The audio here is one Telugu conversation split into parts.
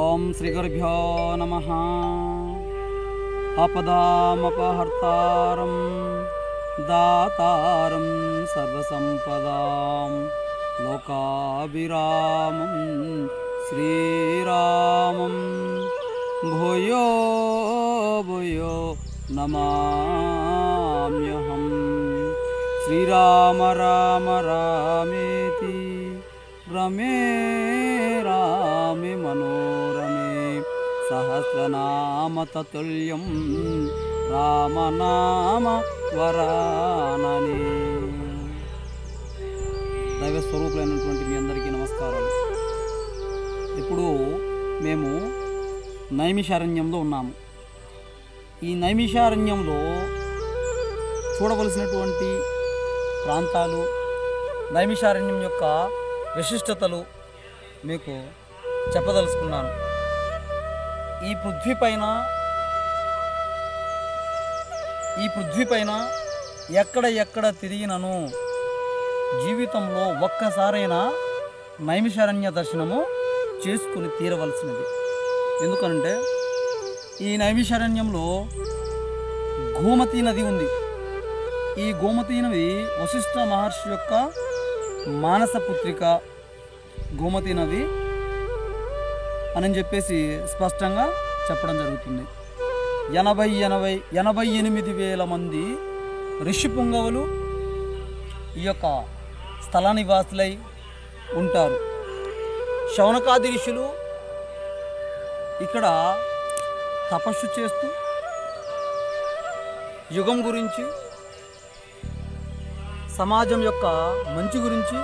ఓం శ్రీ గురుభ్యో నమః. ఆపదామపహర్తారం దాతారం సర్వసంపదాం లోకాభిరామం శ్రీరామం భూయో భూయో నమామ్యహం. శ్రీరామ రామ రామేతి రమే రామే మనోరమే సహస్రనామ తతుల్యం రామనామ వరాననే. దైవ స్వరూపులైనటువంటి మీ అందరికీ నమస్కారాలు. ఇప్పుడు మేము నైమిషారణ్యంలో ఉన్నాము. ఈ నైమిషారణ్యంలో చూడవలసినటువంటి ప్రాంతాలు, నైమిషారణ్యం యొక్క విశిష్టతలు మీకు చెప్పదలుచుకున్నాను. ఈ పృథ్వీ పైన ఎక్కడ తిరిగినను జీవితంలో ఒక్కసారైనా నైమిషారణ్య దర్శనము చేసుకుని తీరవలసినది. ఎందుకంటే ఈ నైమిషారణ్యంలో గోమతీ నది ఉంది. ఈ గోమతీ నది వశిష్ఠ మహర్షి యొక్క మానస పుత్రిక గోమతీ నది అని చెప్పేసి స్పష్టంగా చెప్పడం జరుగుతుంది. 88,000 మంది ఋషి పుంగవులు ఈ యొక్క స్థల నివాసులై ఉంటారు. శౌనకాది ఋషులు ఇక్కడ తపస్సు చేస్తూ యుగం గురించి, సమాజం యొక్క మంచి గురించి,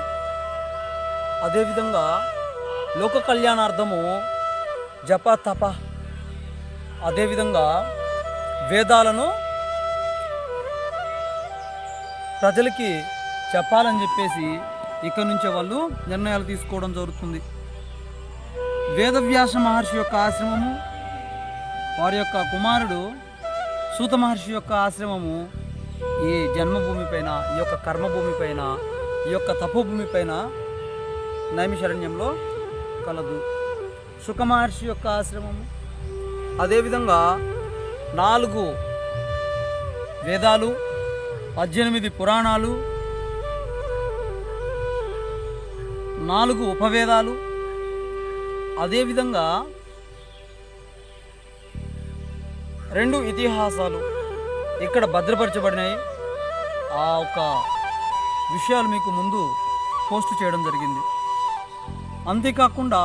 అదేవిధంగా లోక కళ్యాణార్థము జప తప, అదేవిధంగా వేదాలను ప్రజలకి చెప్పాలని చెప్పేసి ఇక్కడి నుంచే వాళ్ళు నిర్ణయాలు తీసుకోవడం జరుగుతుంది. వేదవ్యాస మహర్షి యొక్క ఆశ్రమము, వారి యొక్క కుమారుడు సూత మహర్షి యొక్క ఆశ్రమము ఈ జన్మభూమి పైన, ఈ యొక్క కర్మభూమి పైన, ఈ యొక్క తపోభూమి పైన నైమిషారణ్యంలో కలదు. శుక మహర్షి యొక్క ఆశ్రమము, అదేవిధంగా 4 వేదాలు, 18 పురాణాలు, 4 ఉపవేదాలు, అదేవిధంగా 2 ఇతిహాసాలు ఇక్కడ భద్రపరచబడినాయి. ఆ ఒక విషయాలు మీకు ముందు పోస్ట్ చేయడం జరిగింది. అంతేకాకుండా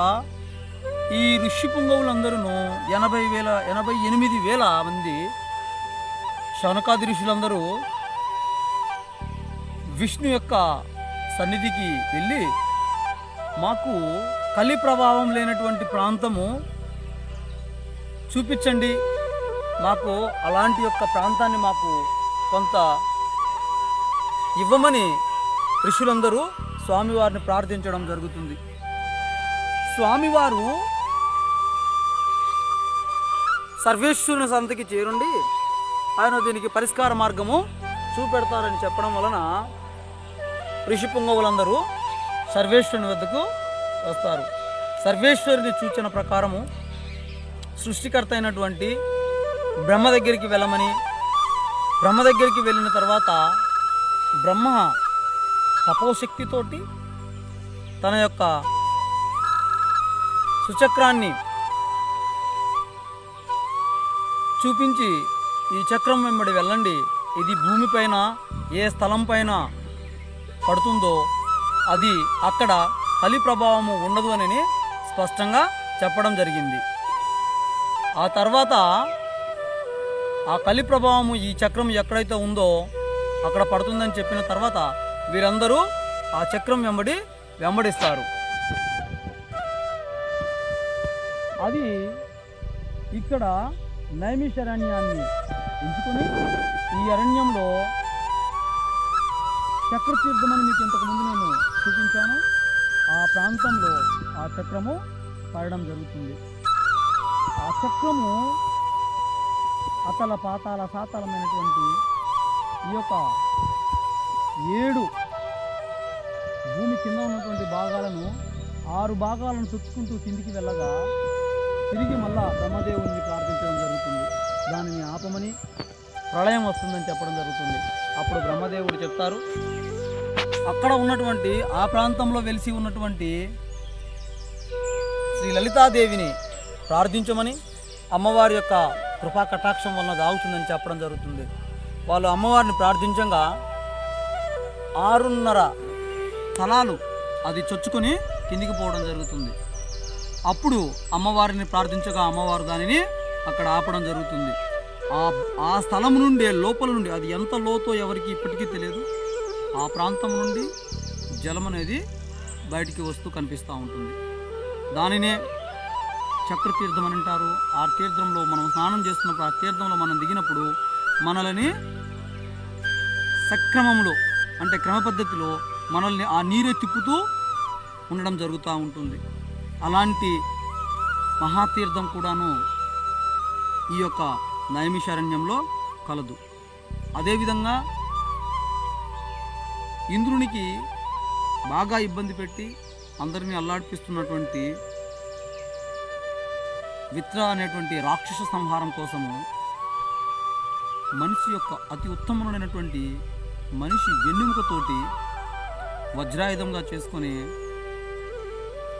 ఈ ఋషి పుంగవులందరూ 88,000 మంది శౌనకాది ఋషులందరూ విష్ణు యొక్క సన్నిధికి వెళ్ళి, మాకు కలి ప్రభావం లేనటువంటి ప్రాంతము చూపించండి, మాకు అలాంటి యొక్క ప్రాంతాన్ని మాకు కొంత ఇవ్వమని ఋషులందరూ స్వామివారిని ప్రార్థించడం జరుగుతుంది. స్వామివారు సర్వేశ్వరుని సంతకి చేరుండి ఆయన దీనికి పరిష్కార మార్గము చూపెడతారని చెప్పడం వలన ఋషి పుంగవులందరూ సర్వేశ్వరుని వద్దకు వస్తారు. సర్వేశ్వరుని సూచన ప్రకారము సృష్టికర్త అయినటువంటి బ్రహ్మ దగ్గరికి వెళ్ళమని, బ్రహ్మ దగ్గరికి వెళ్ళిన తర్వాత బ్రహ్మ తపోశక్తితోటి తన యొక్క సుచక్రాన్ని చూపించి, ఈ చక్రం వెంబడి వెళ్ళండి, ఇది భూమిపైన ఏ స్థలం పైన పడుతుందో అది అక్కడ కలి ప్రభావము ఉండదు అని స్పష్టంగా చెప్పడం జరిగింది. ఆ తర్వాత ఆ కలి ప్రభావము ఈ చక్రం ఎక్కడైతే ఉందో అక్కడ పడుతుందని చెప్పిన తర్వాత వీరందరూ ఆ చక్రం వెంబడిస్తారు. అది ఇక్కడ నైమిషారణ్యాన్ని ఎంచుకొని, ఈ అరణ్యంలో చక్రతీర్థమని మీకు ఇంతకుముందు నేను చూపించాను. ఆ ప్రాంతంలో ఆ చక్రము పడడం జరుగుతుంది. ఆ చక్రము అతల పాతాల సాతాలమైనటువంటి ఈ యొక్క 7 భూమి కింద ఉన్నటువంటి భాగాలను 6 భాగాలను చుట్టుకుంటూ కిందికి వెళ్ళగా తిరిగి మళ్ళా బ్రహ్మదేవుని ప్రార్థించడం జరుగుతుంది. దానిని ఆపమని ప్రళయం వస్తుందని చెప్పడం జరుగుతుంది. అప్పుడు బ్రహ్మదేవుడు చెప్తారు, అక్కడ ఉన్నటువంటి ఆ ప్రాంతంలో వెలిసి ఉన్నటువంటి శ్రీ లలితాదేవిని ప్రార్థించమని, అమ్మవారి యొక్క కృపా కటాక్షం వలన దాగుతుందని చెప్పడం జరుగుతుంది. వాళ్ళు అమ్మవారిని ప్రార్థించగా 6.5 తలాలు అది చొచ్చుకొని కిందికి పోవడం జరుగుతుంది. అప్పుడు అమ్మవారిని ప్రార్థించగా అమ్మవారు దానిని అక్కడ ఆపడం జరుగుతుంది. ఆ స్థలం నుండి లోపల నుండి, అది ఎంత లోతో ఎవరికి ఇప్పటికీ తెలియదు, ఆ ప్రాంతం నుండి జలం అనేది బయటికి వస్తూ కనిపిస్తూ ఉంటుంది. దానినే చక్రతీర్థం అని అంటారు. ఆ తీర్థంలో మనం స్నానం చేస్తున్నప్పుడు, ఆ తీర్థంలో మనం దిగినప్పుడు మనల్ని సక్రమంలో అంటే క్రమ పద్ధతిలో మనల్ని ఆ నీరే తిప్పుతూ ఉండడం జరుగుతూ ఉంటుంది. అలాంటి మహాతీర్థం కూడాను ఈ యొక్క నైమిషారణ్యంలో కలదు. అదేవిధంగా ఇంద్రునికి బాగా ఇబ్బంది పెట్టి అందరినీ అల్లాడిపిస్తున్నటువంటి విత్ర అనేటువంటి రాక్షస సంహారం కోసము మనిషి యొక్క అతి ఉత్తమమైనటువంటి మనిషి వెన్నెముకతోటి వజ్రాయుధంగా చేసుకొని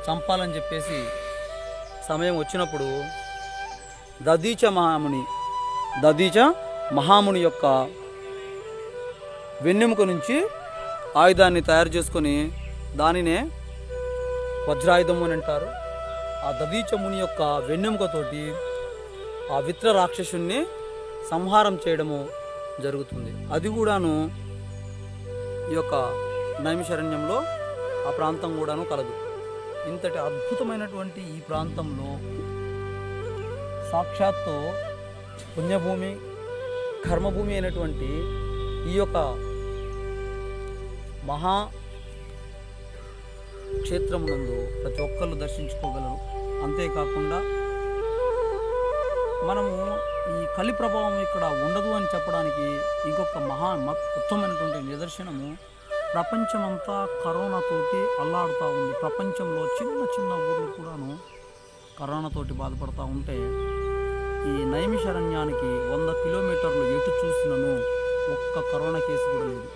చంపాలని చెప్పేసి సమయం వచ్చినప్పుడు దధీచ మహాముని యొక్క వెన్నెముక నుంచి ఆయుధాన్ని తయారు చేసుకొని దానినే వజ్రాయుధము అని అంటారు. ఆ దధీచ ముని యొక్క వెన్నెముకతోటి ఆ విత్ర రాక్షసుని సంహారం చేయడము జరుగుతుంది. అది కూడాను ఈ యొక్క నైమిషారణ్యంలో ఆ ప్రాంతం కూడాను కలదు. ఇంతటి అద్భుతమైనటువంటి ఈ ప్రాంతంలో సాక్షాత్తు పుణ్యభూమి, కర్మభూమి అయినటువంటి ఈ యొక్క మహా క్షేత్రమునందు ప్రతి ఒక్కళ్ళు దర్శించుకోగలరు. అంతేకాకుండా మనము ఈ కలి ప్రభావం ఇక్కడ ఉండదు అని చెప్పడానికి ఇంకొక ఉత్తమమైనటువంటి నిదర్శనము, ప్రపంచమంతా కరోనాతోటి అల్లాడుతూ ఉంది. ప్రపంచంలో చిన్న చిన్న ఊర్లు కూడాను కరోనాతోటి బాధపడుతూ ఉంటే, ఈ నైమిషారణ్యానికి 100 కిలోమీటర్లు ఎటు చూసినను ఒక్క కరోనా కేసు కూడా లేదు.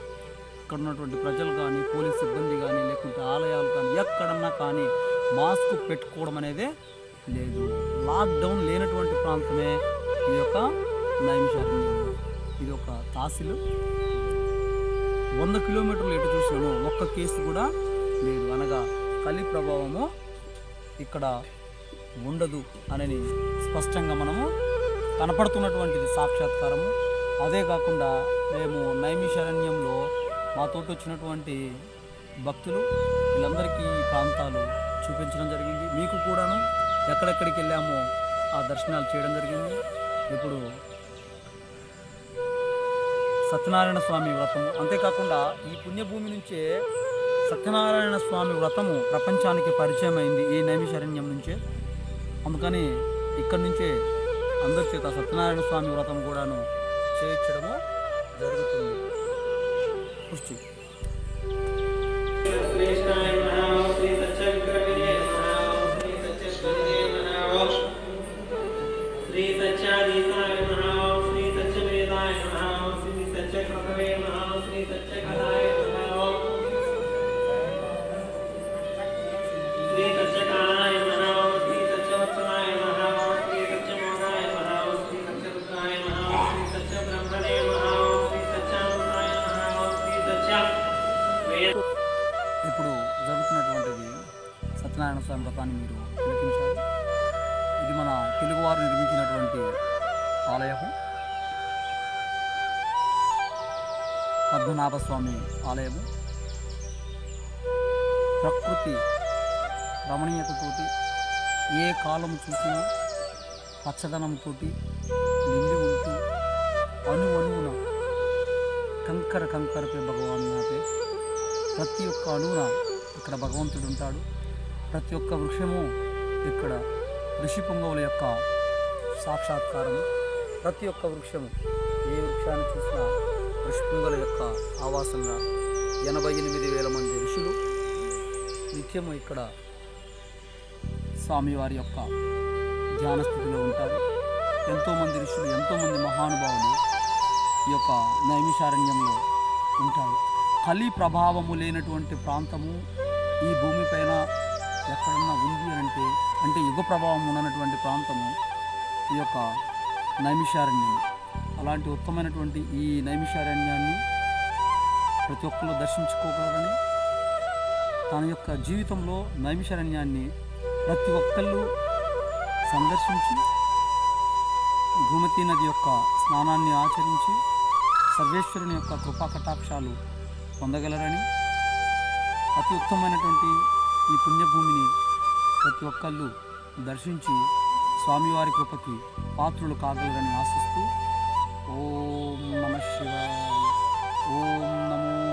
ఇక్కడ ఉన్నటువంటి ప్రజలు కానీ, పోలీస్ సిబ్బంది కానీ, లేకుంటే ఆలయాలు కానీ, ఎక్కడన్నా కానీ మాస్క్ పెట్టుకోవడం అనేదే లేదు. లాక్డౌన్ లేనటువంటి ప్రాంతమే ఈ యొక్క నైమిషారణ్యం. ఇది ఒక తహసీలు. 100 కిలోమీటర్లు ఎటు చూసినాను ఒక్క కేసు కూడా లేదు. అనగా కలి ప్రభావము ఇక్కడ ఉండదు అని స్పష్టంగా మనము కనపడుతున్నటువంటిది సాక్షాత్కారము. అదే కాకుండా మేము నైమిషారణ్యంలో మాతోటి వచ్చినటువంటి భక్తులు వీళ్ళందరికీ ఈ ప్రాంతాలు చూపించడం జరిగింది. మీకు కూడాను ఎక్కడెక్కడికి వెళ్ళామో ఆ దర్శనాలు చేయడం జరిగింది. ఇప్పుడు సత్యనారాయణ స్వామి వ్రతము, అంతేకాకుండా ఈ పుణ్యభూమి నుంచే సత్యనారాయణ స్వామి వ్రతము ప్రపంచానికి పరిచయం అయింది ఈ నైమిషారణ్యం నుంచే. అందుకని ఇక్కడి నుంచే అందరి చేత సత్యనారాయణ స్వామి వ్రతం కూడాను చేయించడము జరుగుతుంది. పుష్టి ఇప్పుడు జరుగుతున్నటువంటిది సత్యనారాయణ స్వామి వ్రతాన్ని మీరు తిలకించారు. ఇది మన తెలుగువారు నిర్మించినటువంటి ఆలయము, పద్మనాభస్వామి ఆలయము. ప్రకృతి రమణీయతతోటి ఏ కాలం చూసినా పచ్చదనంతో నిండి ఉంటూ అణువున కంకర కంకరపై భగవాన్ నాపే ప్రతి ఒక్క అణువున ఇక్కడ భగవంతుడు ఉంటాడు. ప్రతి ఒక్క వృక్షము ఇక్కడ ఋషి పుంగవుల యొక్క సాక్షాత్కారము. ప్రతి ఒక్క వృక్షము, ఏ వృక్షాన్ని చూసినా ఋషి పుంగవుల యొక్క ఆవాసంగా 88,000 మంది ఋషులు నిత్యము ఇక్కడ స్వామివారి యొక్క ధ్యాన స్థితిలో ఉంటారు. ఎంతోమంది ఋషులు, ఎంతోమంది మహానుభావులు ఈ యొక్క నైమిషారణ్యంలో ఉంటారు. కలి ప్రభావము లేనటువంటి ప్రాంతము ఈ భూమిపైన ఎక్కడన్నా ఉంది అంటే యుగ ప్రభావం ఉన్నటువంటి ప్రాంతము ఈ యొక్క నైమిషారణ్యం. అలాంటి ఉత్తమమైనటువంటి ఈ నైమిషారణ్యాన్ని ప్రతి ఒక్కరు దర్శించుకోగలరని, తన యొక్క జీవితంలో నైమిషారణ్యాన్ని ప్రతి ఒక్కళ్ళు సందర్శించి గోమతీ నది యొక్క స్నానాన్ని ఆచరించి సర్వేశ్వరుని యొక్క కృపా కటాక్షాలు పొందగలరని, అతి ఉత్తమమైనటువంటి ఈ పుణ్యభూమిని ప్రతి ఒక్కళ్ళు దర్శించి స్వామివారి కృపకి పాత్రులు కాగలరని ఆశిస్తూ ఓం నమః శివాయ, ఓం నమో